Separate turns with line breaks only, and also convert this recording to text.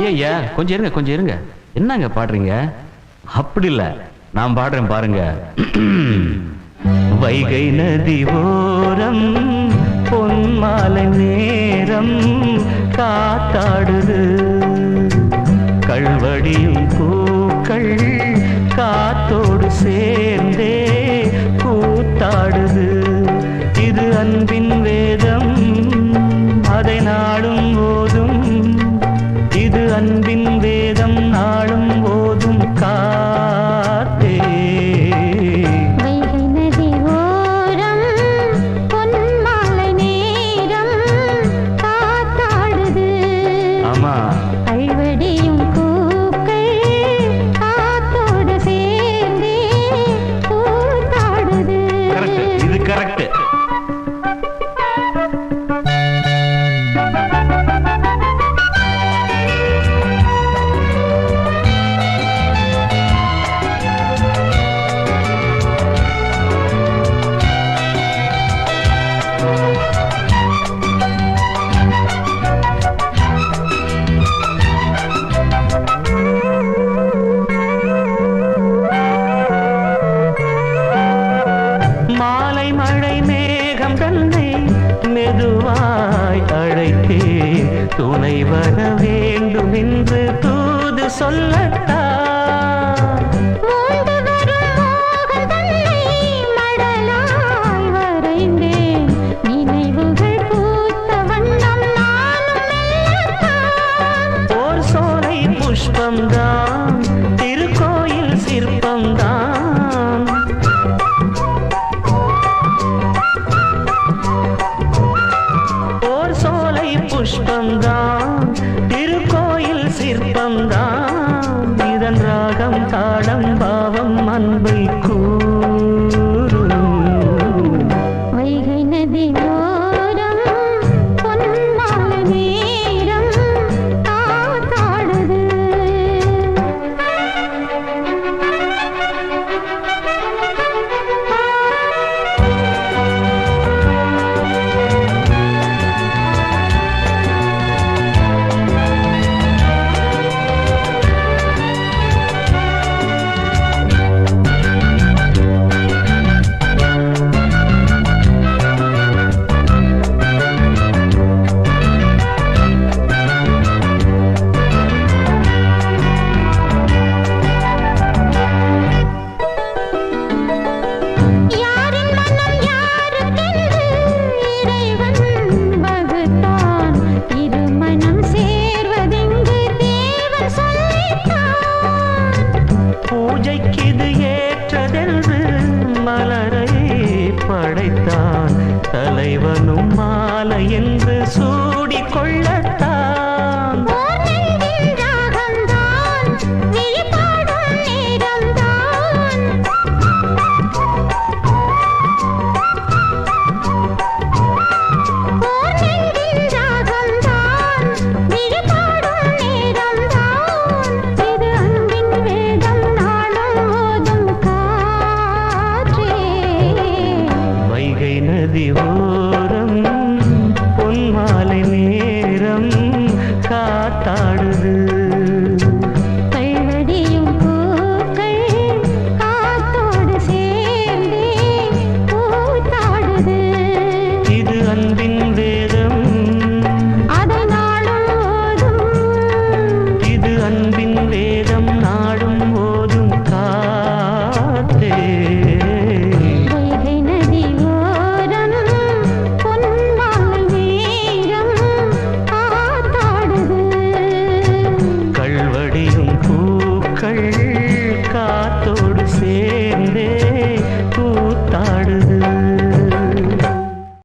ஐயா கொஞ்சம் இருங்க கொஞ்சம் இருங்க. என்னங்க பாடுறீங்க? அப்படி இல்ல, நான் பாடுறேன் பாருங்க. வைகை நதி ஓரம் பொன்மாலை நேரம் காத்தாடுது, கள்வடியும் பூக்கள் காத்தோடு சேர்ந்தே கூத்தாடுது. இது அன்பின் வேதம், அதை நாடும் போதும், இது அன்பின் வேதம் நாடும் போதும் காத்தே.
வைகை நதி ஓரம் பொன்மாலை நேரம் காத்தாடுது.
ஆமா,
கள்வடியும் பூக்கள் காத்தோடு சேர்ந்தே கூத்தாடுது.
கரெக்ட், இது கரெக்ட். மாலை மழை மேகம் தன்னை மெதுவாய் அழைத்தே, துணை வர வேண்டும் என்று தூது சொல்லத்தான்.
மூண்டு வரும் மோகம் தன்னை மடலாய் வரைந்தேன், நினைவுகள் பூத்த வண்ணம் நானும் மெல்லத்தான்.
ஓர் சோலை புஷ்பம்தான், திருக்கோயில் சிற்பம்தான். ஓர் சோலை புஷ்பம்தான், திருக்கோயில் சிற்பம்தான். இதன் ராகம் தாளம் பாவம் அன்பை கூறும்.
வைகை நதி ஓரம் பொன்மாலை நேரம் காத்தாடுது. யாரின் மனம் யாருக்கென்று இறைவன் வகுத்தான், இருமனம் சேர்வதெங்கு தேவன் சொல்லித்தான்.
பூஜைக்கிது ஏற்றதென்று மலரை படைத்தான், தலைவனும் மாலை என்று சூடிக்கொள்ள